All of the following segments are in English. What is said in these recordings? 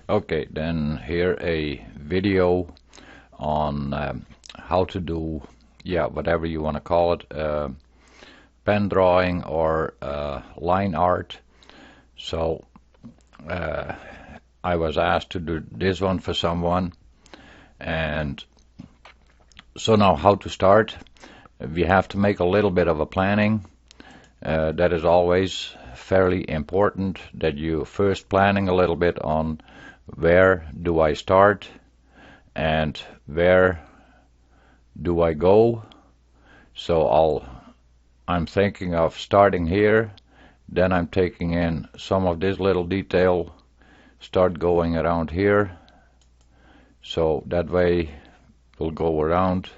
Okay, then here a video on how to do, yeah, whatever you want to call it, pen drawing or line art. So I was asked to do this one for someone, and so now how to start. We have to make a little bit of a planning. That is always fairly important, that you first planning a little bit on where do I start and where do I go. So I'm thinking of starting here, then I'm taking in some of this little detail, start going around here, so that way we'll go around,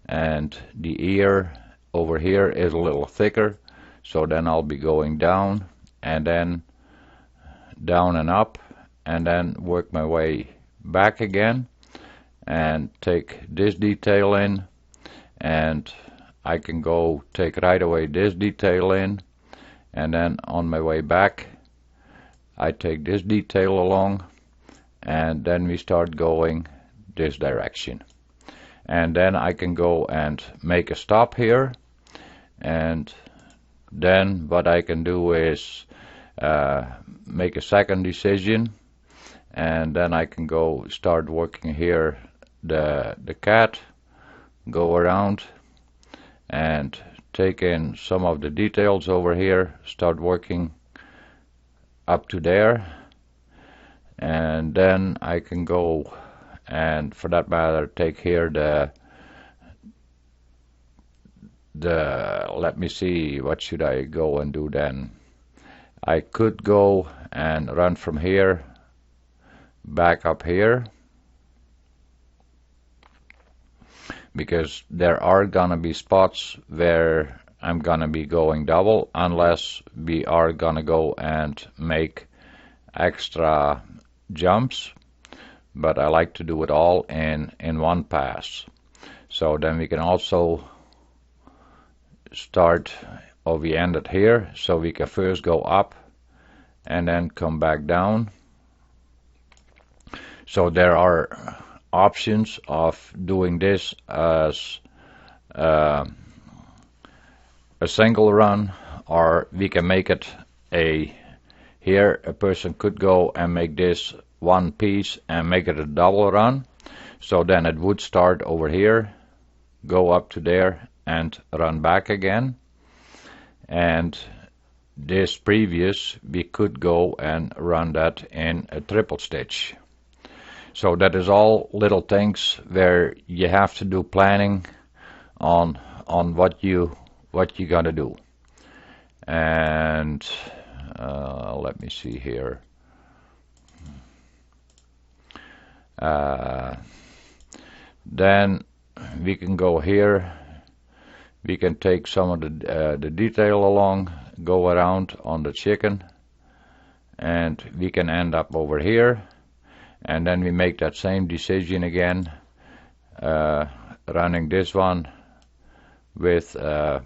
and the ear over here is a little thicker, so then I'll be going down and then down and up, and then work my way back again and take this detail in, and I can go take right away this detail in, and then on my way back I take this detail along, and then we start going this direction, and then I can go and make a stop here, and then what I can do is make a second decision, and then I can go start working here the cat, go around and take in some of the details over here, start working up to there, and then I can go and, for that matter, take here the let me see, what should I go and do then. I could go and run from here back up here, because there are gonna be spots where I'm gonna be going double, unless we are gonna go and make extra jumps, but I like to do it all in one pass. So then we can also start, or we end it here, so we can first go up and then come back down. So there are options of doing this as a single run, or we can make it here a person could go and make this one piece and make it a double run. So then it would start over here, go up to there and run back again, and this previous we could go and run that in a triple stitch. So that is all little things where you have to do planning on what you're gonna do. And let me see here. Then we can go here. We can take some of the detail along, go around on the chicken, and we can end up over here. And then we make that same decision again, running this one with a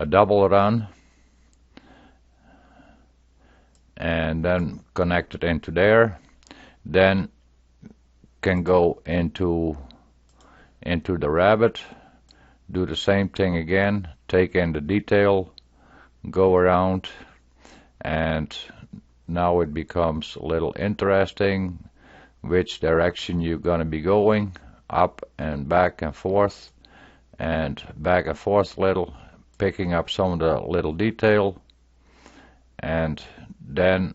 double run, and then connect it into there. Then can go into the rabbit, do the same thing again, take in the detail, go around, and now it becomes a little interesting which direction you're going to be going, up and back and forth little, picking up some of the little detail, and then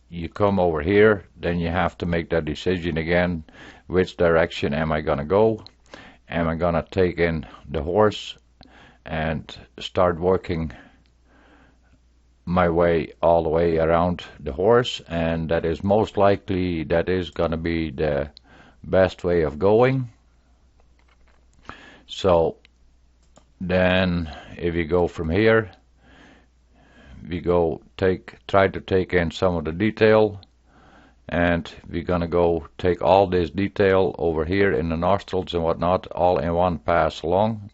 you come over here, then you have to make that decision again, which direction am I going to go. Am I going to take in the horse and start working my way all the way around the horse, and that is most likely that is going to be the best way of going. So then if you go from here, we go try to take in some of the detail, and we're gonna go take all this detail over here in the nostrils and whatnot all in one pass along,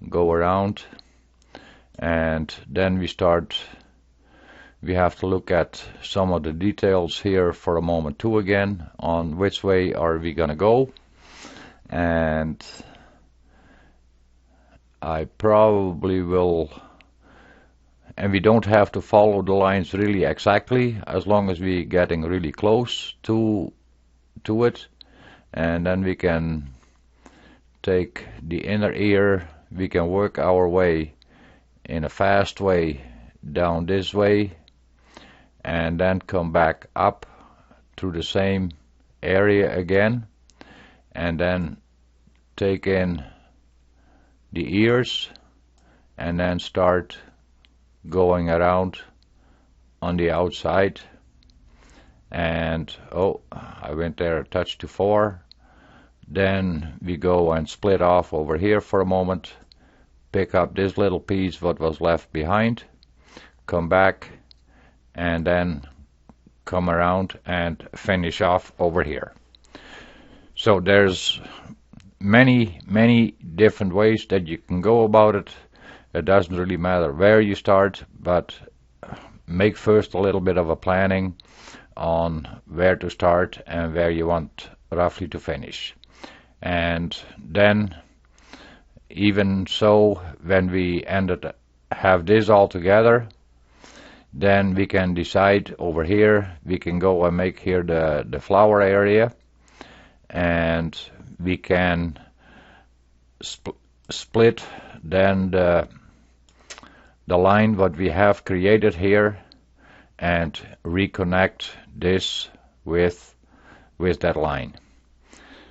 go around, and then we start We have to look at some of the details here for a moment too again, on which way are we gonna go. And I probably will, and we don't have to follow the lines really exactly, as long as we're getting really close to it. And then we can take the inner ear, we can work our way in a fast way down this way, and then come back up through the same area again, and then take in the ears, and then start going around on the outside. And oh, I went there a touch too far. Then we go and split off over here for a moment, pick up this little piece what was left behind, come back, and then come around and finish off over here. So there's many different ways that you can go about it. It doesn't really matter where you start, but make first a little bit of a planning on where to start and where you want roughly to finish. And then, even so, when we have this all together, then we can decide over here, we can go and make here the flower area, and we can split then the line what we have created here and reconnect this with that line.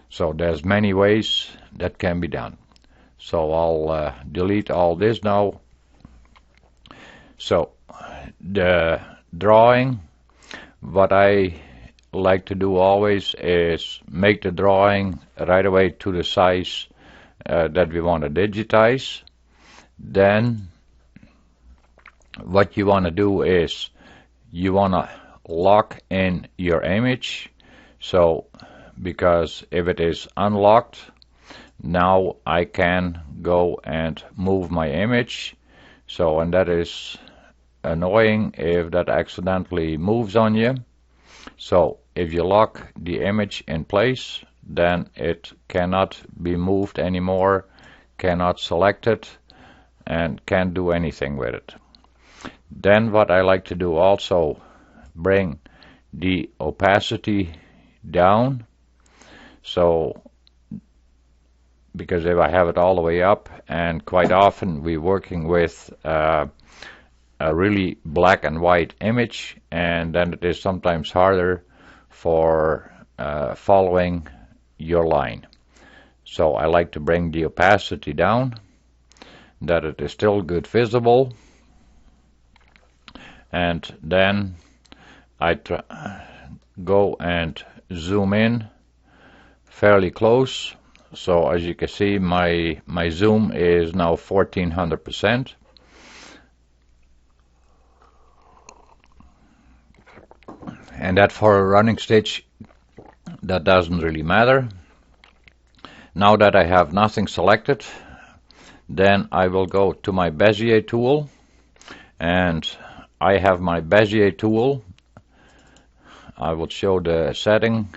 So there's many ways that can be done. So I'll delete all this now. So the drawing, what I like to do always is make the drawing right away to the size that we want to digitize. Then what you want to do is you want to lock in your image. So because if it is unlocked, now I can go and move my image. So, and that is annoying if that accidentally moves on you. So if you lock the image in place, then it cannot be moved anymore, cannot select it, and can't do anything with it. Then what I like to do also, bring the opacity down. So because if I have it all the way up, and quite often we're working with a really black and white image, and then it is sometimes harder for following your line. So I like to bring the opacity down, that it is still good visible, and then I go and zoom in fairly close. So as you can see, my zoom is now 1400%. And that for a running stitch, that doesn't really matter. Now that I have nothing selected, then I will go to my Bezier tool, and I have my Bezier tool. I will show the setting.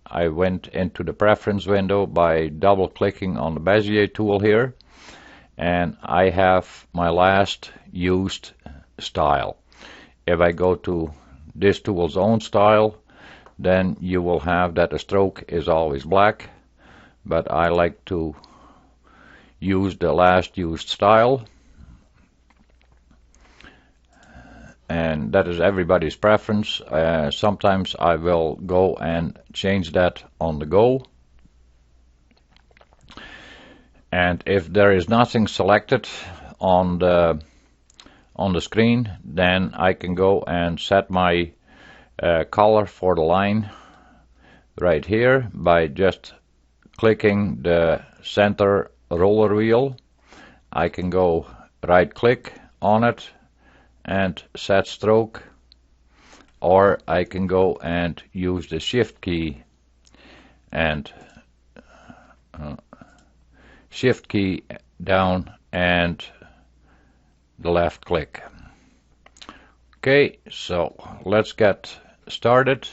I went into the preference window by double clicking on the Bezier tool here, and I have my last used style. If I go to this tool's own style, then you will have that the stroke is always black, but I like to use the last used style, and that is everybody's preference. Sometimes I will go and change that on the go, and if there is nothing selected on the screen, then I can go and set my color for the line right here by just clicking the center roller wheel. I can go right click on it and set stroke, or I can go and use the shift key and shift key down and the left click. Okay, so let's get started.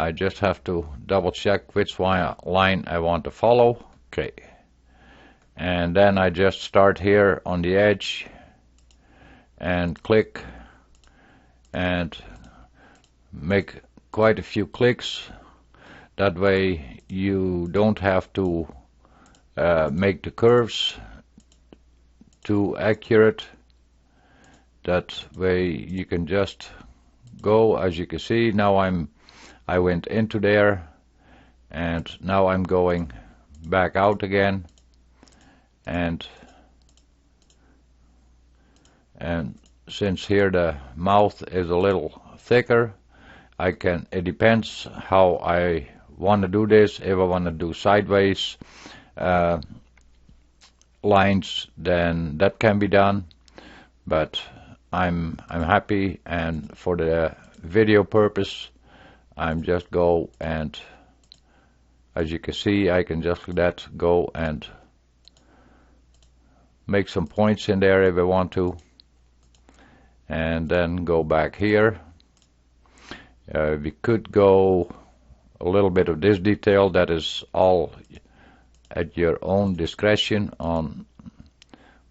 I just have to double check which line I want to follow. Okay, and then I just start here on the edge and click and make quite a few clicks. That way you don't have to make the curves too accurate. That way you can just go. As you can see, now I went into there, and now I'm going back out again, and since here the mouth is a little thicker, it depends how I want to do this. If I want to do sideways lines, then that can be done, but I'm happy, and for the video purpose I'm just go, and as you can see I can just like that go and make some points in there if I want to, and then go back here. We could go a little bit of this detail. That is all at your own discretion on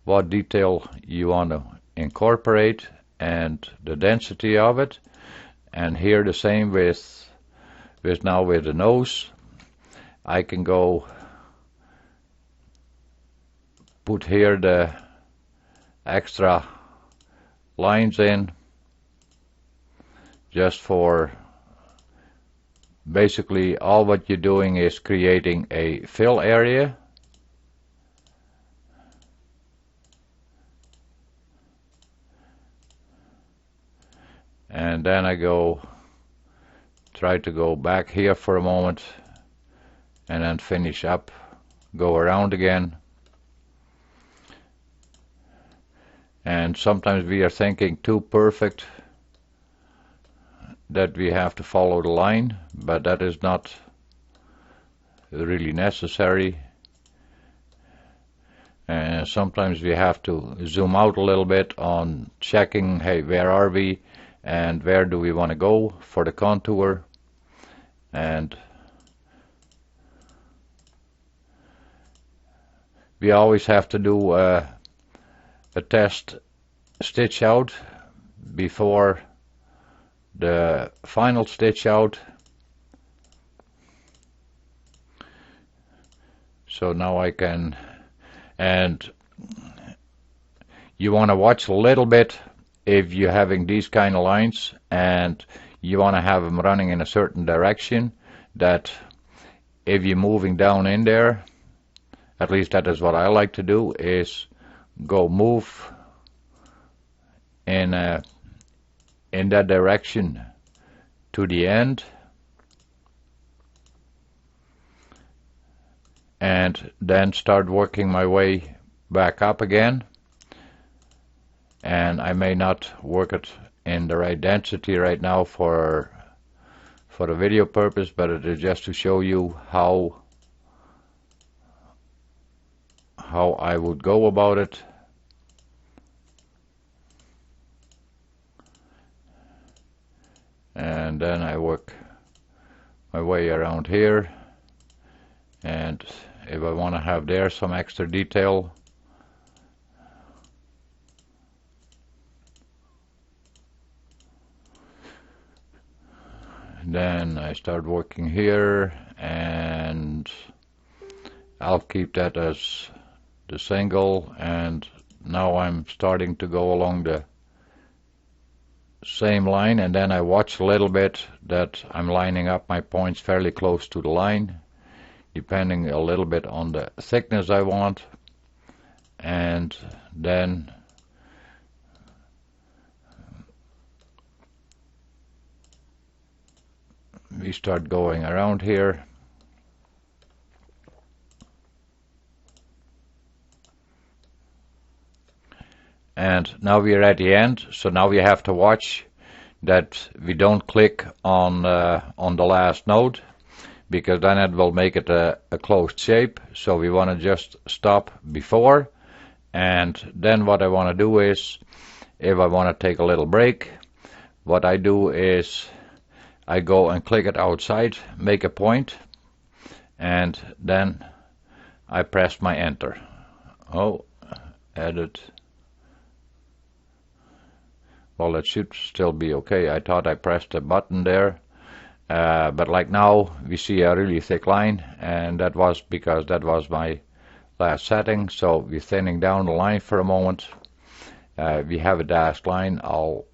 what detail you want to incorporate and the density of it. And here the same with now with the nose. I can go put here the extra lines in, just for basically all what you're doing is creating a fill area. And then I try to go back here for a moment and then finish up, go around again. And sometimes we are thinking too perfect that we have to follow the line, but that is not really necessary. And sometimes we have to zoom out a little bit on checking, hey, where are we and where do we want to go for the contour. And we always have to do a test stitch out before the final stitch out. So now I can, and you want to watch a little bit if you're having these kind of lines and you want to have them running in a certain direction, that if you're moving down in there, at least that is what I like to do, is go move in that direction to the end, and then start working my way back up again. And I may not work it in the right density right now for the video purpose, but it is just to show you how I would go about it. And then I work my way around here, and if I want to have there some extra detail, then I start working here, and I'll keep that as the single. And now I'm starting to go along the same line, and then I watch a little bit that I'm lining up my points fairly close to the line, depending a little bit on the thickness I want. And then we start going around here. And now we are at the end, so now we have to watch that we don't click on the last node, because then it will make it a closed shape. So we want to just stop before, and then what I want to do is, if I want to take a little break, what I do is I go and click it outside, make a point, and then I press my enter. Oh, edit. Well, it should still be okay. I thought I pressed a button there, but like now we see a really thick line, and that was because that was my last setting. So we're thinning down the line for a moment. We have a dashed line. I'll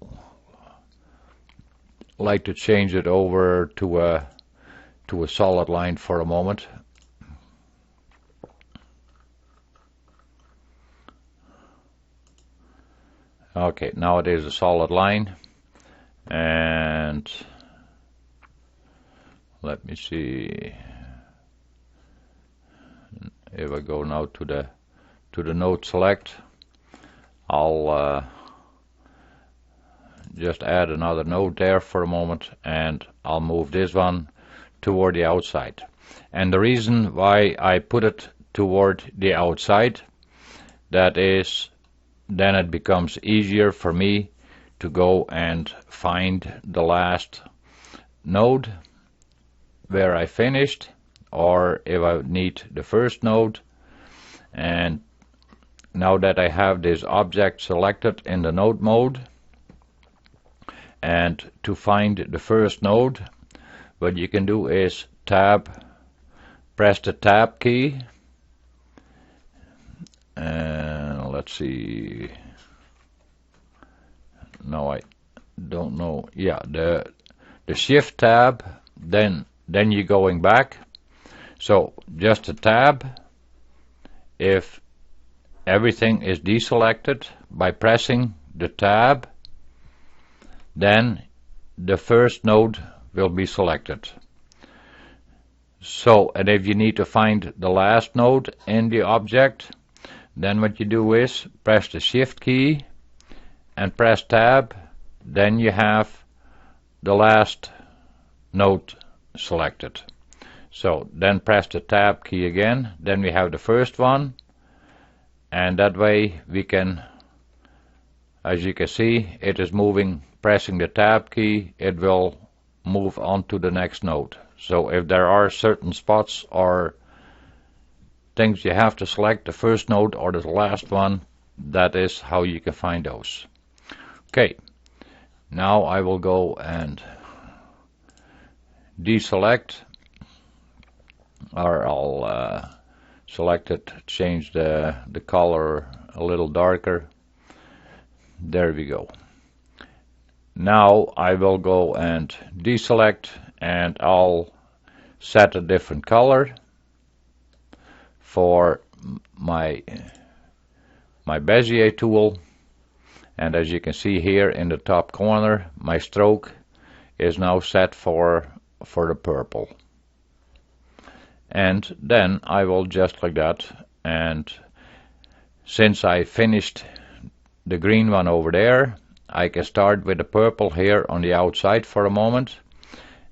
like to change it over to a solid line for a moment. Okay, now it is a solid line, and let me see if I go now to the node select. I'll just add another node there for a moment, and I'll move this one toward the outside. And the reason why I put it toward the outside, that is, then it becomes easier for me to go and find the last node where I finished, or if I need the first node. And now that I have this object selected in the node mode, and to find the first node, what you can do is press the tab key, and let's see, no, I don't know, yeah, the shift tab, then you're going back. So just a tab if everything is deselected. By pressing the tab, then the first node will be selected. So, and if you need to find the last node in the object, then what you do is press the shift key and press tab, then you have the last node selected. So then press the tab key again, then we have the first one, and that way we can, as you can see, it is moving. Pressing the tab key, it will move on to the next node. So if there are certain spots or things you have to select, the first node or the last one, that is how you can find those. Okay, now I will go and deselect, or I'll select it, change the color a little darker. There we go. Now I will go and deselect, and I'll set a different color for my Bezier tool. And as you can see here in the top corner, my stroke is now set for the purple. And then I will just like that, and since I finished the green one over there, I can start with the purple here on the outside for a moment,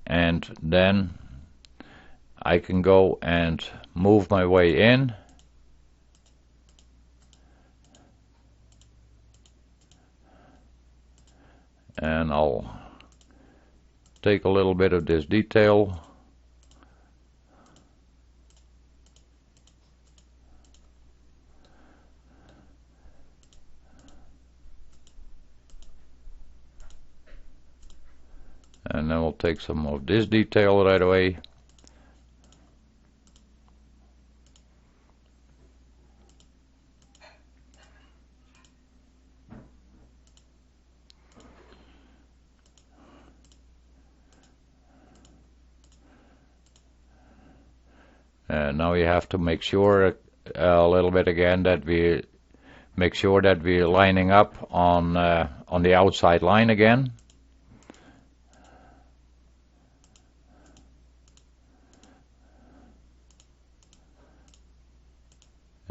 and then I can go and move my way in, and I'll take a little bit of this detail. And then we'll take some of this detail right away. And now you have to make sure a little bit again that we make sure that we're lining up on the outside line again.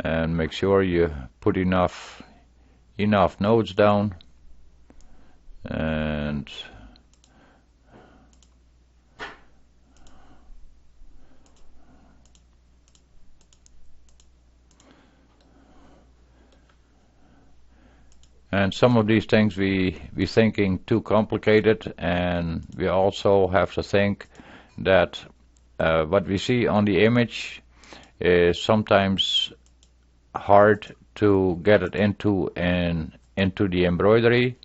And make sure you put enough nodes down, and And some of these things we thinking too complicated, and we also have to think that what we see on the image is sometimes hard to get it into the embroidery,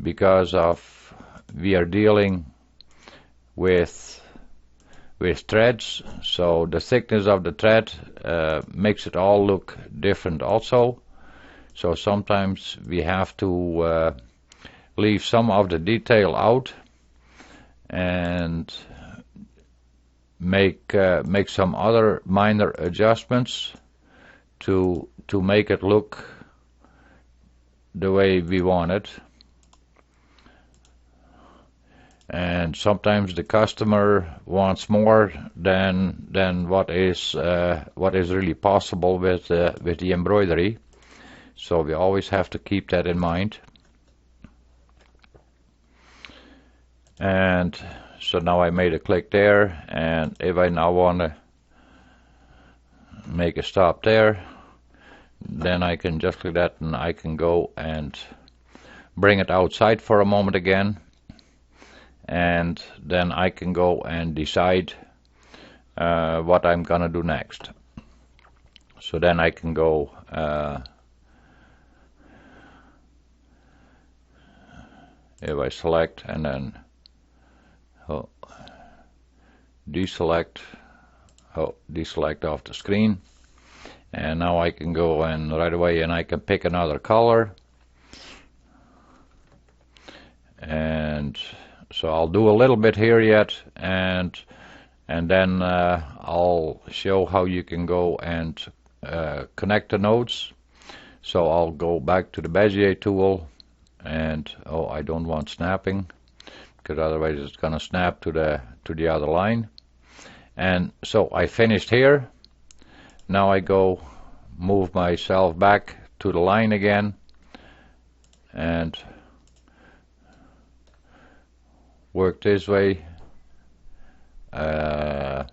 because of we are dealing with threads, so the thickness of the thread makes it all look different also. So sometimes we have to leave some of the detail out and make some other minor adjustments to make it look the way we want it. And sometimes the customer wants more than what is really possible with the embroidery. So we always have to keep that in mind. And so now I made a click there, and if I now want to make a stop there, then I can just click that and I can go and bring it outside for a moment again, and then I can go and decide what I'm gonna do next. So then I can go if I select and then deselect off the screen, and now I can go and right away and I can pick another color, and so I'll do a little bit here yet, and then I'll show how you can go and connect the nodes. So I'll go back to the Bezier tool, and I don't want snapping, because otherwise it's gonna snap to the other line. And so I finished here. Now I go move myself back to the line again and work this way. Yeah,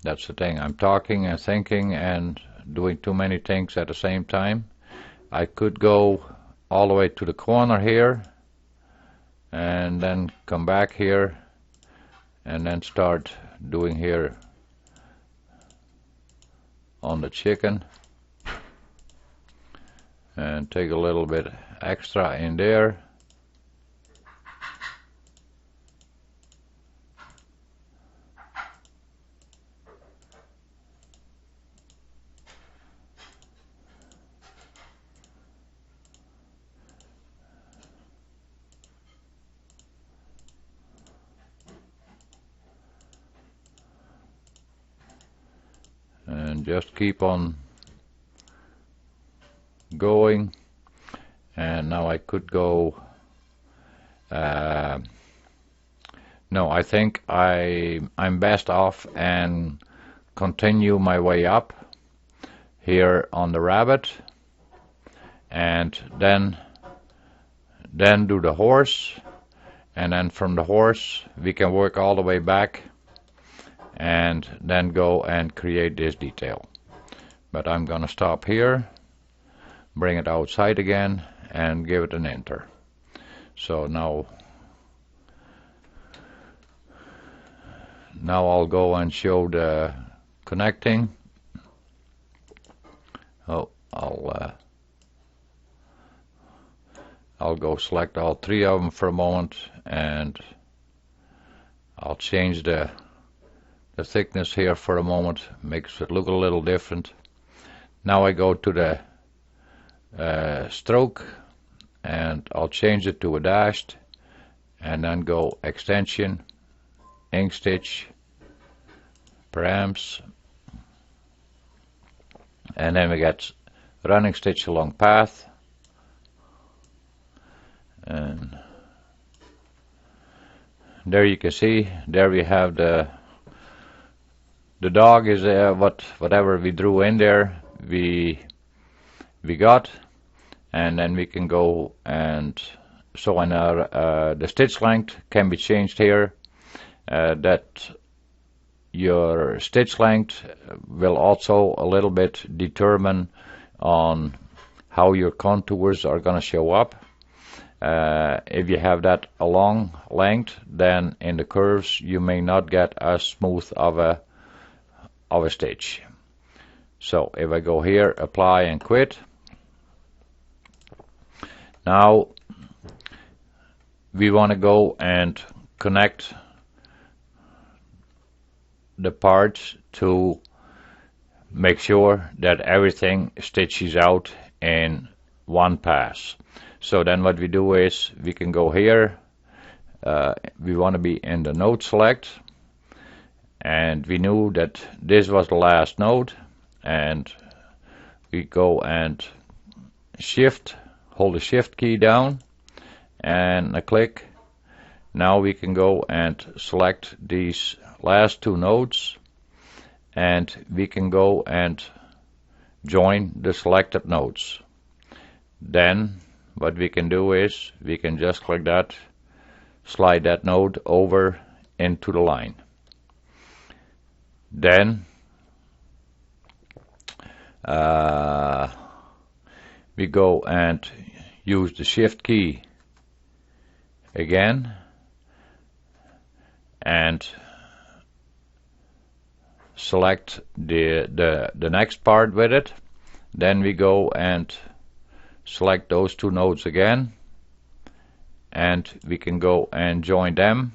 that's the thing. I'm talking and thinking and doing too many things at the same time. I could go all the way to the corner here and then come back here and then start doing here on the chicken and take a little bit extra in there. And just keep on going. And now I could go no, I think I'm best off and continue my way up here on the rabbit, and then do the horse, and then from the horse we can work all the way back and then go and create this detail. But I'm gonna stop here, bring it outside again, and give it an enter. So now I'll go and show the connecting. I'll go select all three of them for a moment, and I'll change the thickness here for a moment, makes it look a little different. Now I go to the stroke, and I'll change it to a dashed, and then go extension, inkstitch, Params, and then we get running stitch along path, and there you can see, there we have the dog is whatever we drew in there we got, and then we can go and so on our the stitch length can be changed here. That your stitch length will also a little bit determine on how your contours are going to show up. If you have that a long length, then in the curves you may not get as smooth of a stitch. So if I go here, apply and quit, now we want to go and connect the parts to make sure that everything stitches out in one pass. So then what we do is we can go here, we want to be in the node select, and we knew that this was the last node, and we go and hold the shift key down and a click. Now we can go and select these last two nodes, and we can go and join the selected nodes. Then what we can do is we can just click that, slide that node over into the line. Then we go and use the shift key again and select the next part with it. Then we go and select those two nodes again, and we can go and join them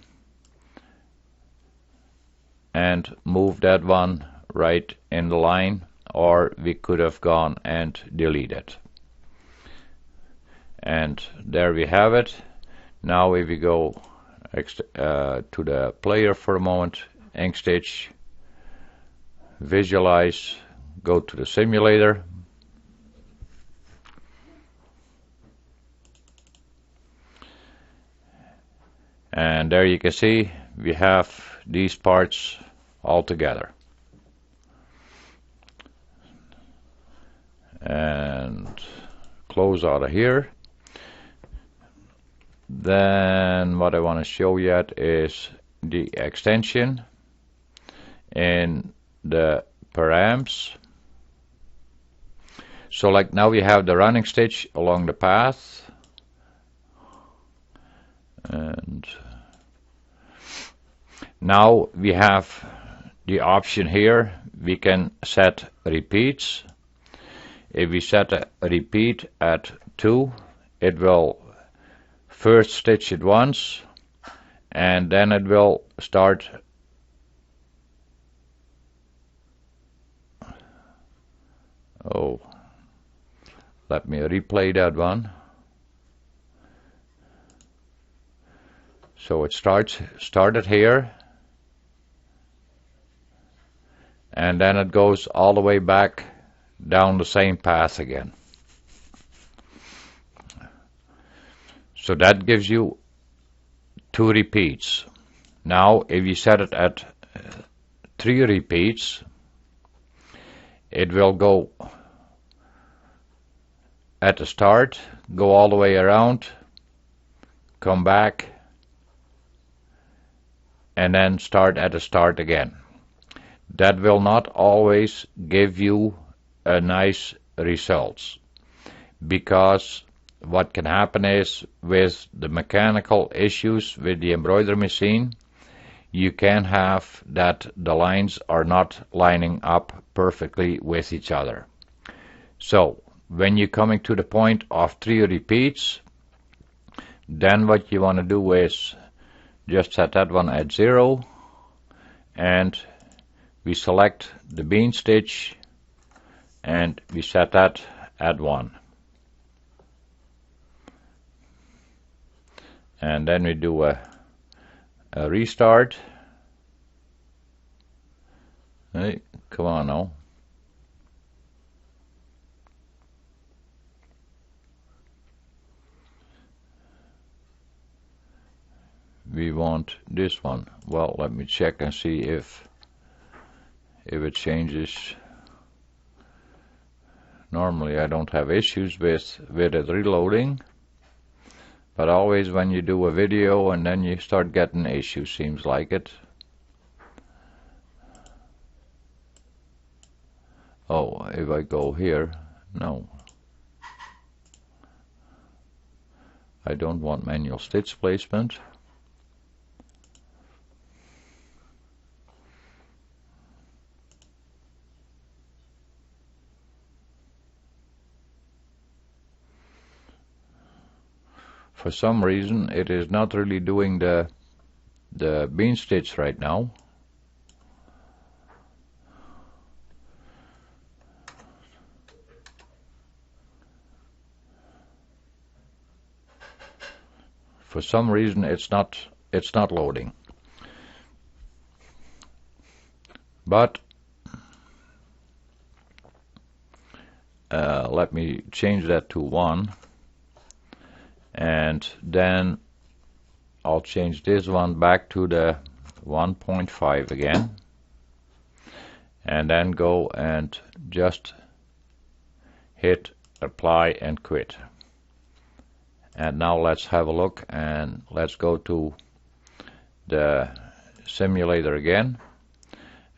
and move that one right in the line, or we could have gone and deleted. And there we have it. Now if we go to the player for a moment, inkstitch, visualize, go to the simulator, and there you can see we have these parts all together. And close out of here. Then what I want to show yet is the extension in the params. So like now we have the running stitch along the path, and now we have the option here, we can set repeats. If we set a repeat at 2, it will first stitch it once, and then it will start let me replay that one. So it started here, and then it goes all the way back down the same path again. So that gives you 2 repeats. Now if you set it at 3 repeats, it will go at the start, go all the way around, come back, and then start at the start again. That will not always give you a nice results, because what can happen is with the mechanical issues with the embroidery machine, you can have that the lines are not lining up perfectly with each other. So when you're coming to the point of 3 repeats, then what you want to do is just set that one at 0, and we select the bean stitch and we set that at 1. And then we do a restart. Hey, come on now. We want this one. Well, let me check and see if it changes. Normally I don't have issues with it reloading, but always when you do a video and then you start getting issues, seems like it. Oh, if I go here, no. I don't want manual stitch placement. For some reason it is not really doing the bean stitch right now. For some reason it's not loading. But let me change that to 1, and then I'll change this one back to the 1.5 again, and then go and just hit apply and quit. And now let's have a look, and let's go to the simulator again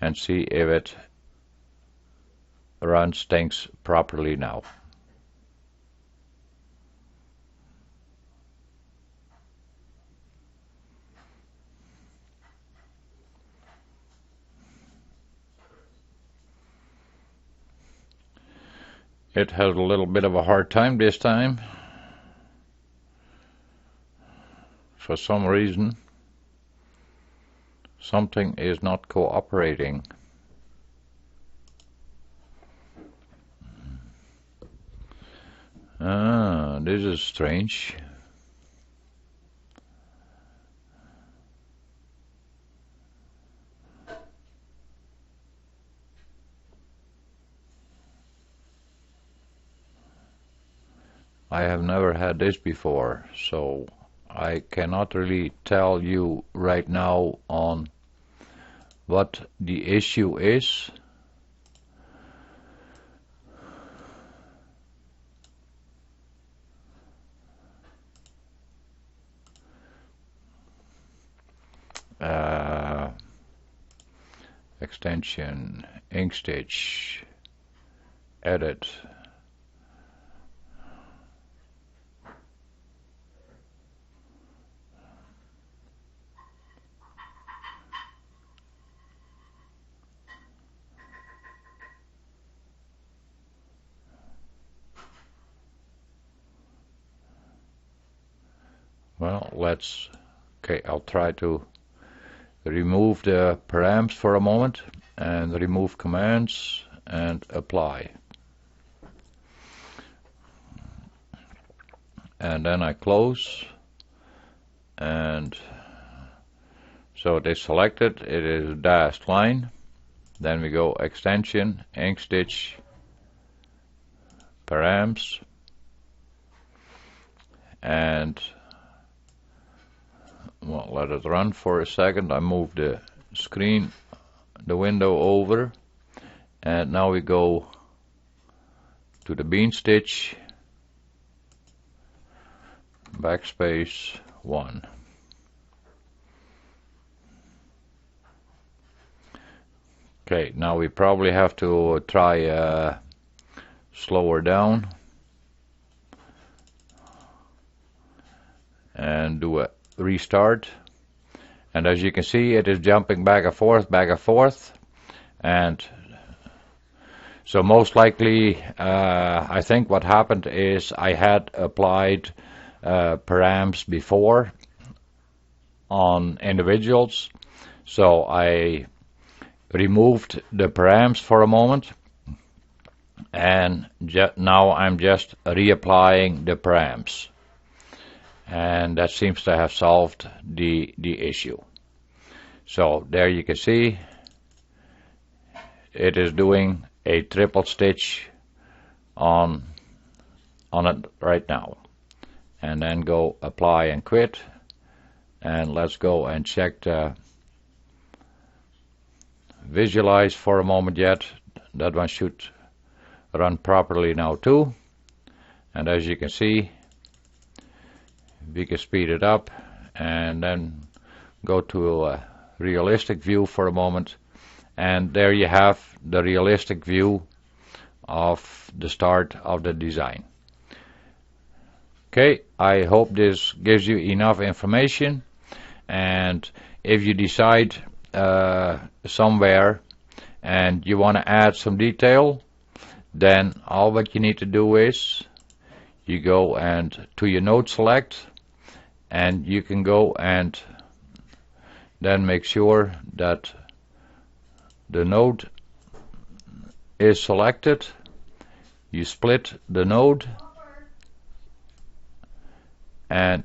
and see if it runs things properly now. It has a little bit of a hard time this time. For some reason, something is not cooperating. This is strange. I have never had this before, so I cannot really tell you right now on what the issue is. Extension, inkstitch, edit. Well, okay, I'll try to remove the params for a moment and remove commands and apply. And then I close, and so it is selected, it is a dashed line. Then we go extension, inkstitch, params, and well, let it run for a second. I move the screen, the window over, and now we go to the bean stitch, backspace 1. Okay, now we probably have to try slower down and do a restart. And as you can see, it is jumping back and forth, and so most likely I think what happened is I had applied params before on individuals, so I removed the params for a moment, and now I'm just reapplying the params, and that seems to have solved the issue. So there you can see it is doing a triple stitch on it right now. And then go apply and quit, and let's go and check the visualize for a moment yet. That one should run properly now too, and as you can see, we can speed it up and then go to a realistic view for a moment, and there you have the realistic view of the start of the design. Okay, I hope this gives you enough information, and if you decide somewhere and you want to add some detail, then all what you need to do is you go and to your node select, and you can go and then make sure that the node is selected. You split the node, and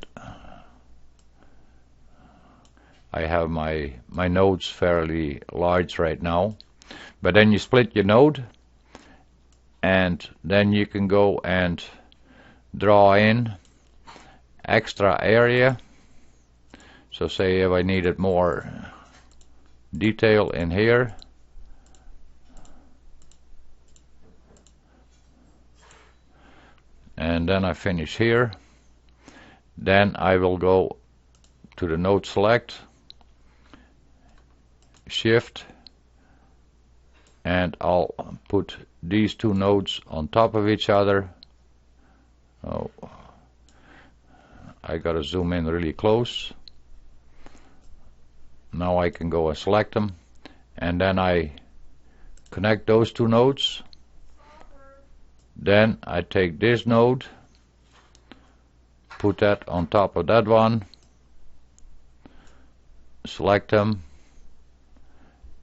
I have my nodes fairly large right now, but then you split your node, and then you can go and draw in extra area. So say if I needed more detail in here, and then I finish here, then I will go to the node select, shift, and I'll put these two nodes on top of each other. Oh, I gotta zoom in really close. Now I can go and select them, and then I connect those two nodes. Then I take this node, put that on top of that one, select them,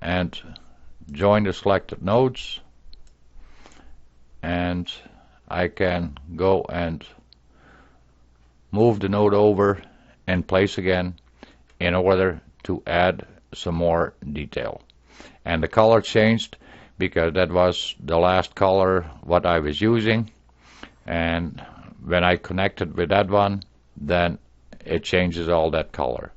and join the selected nodes, and I can go and move the node over in place again in order to add some more detail. And the color changed because that was the last color what I was using, and when I connected with that one, then it changes all that color.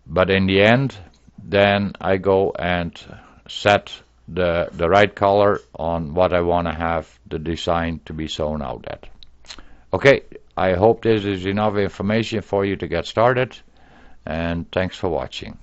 But in the end, then I go and set the right color on what I want to have the design to be sewn out at. Okay, I hope this is enough information for you to get started, and thanks for watching.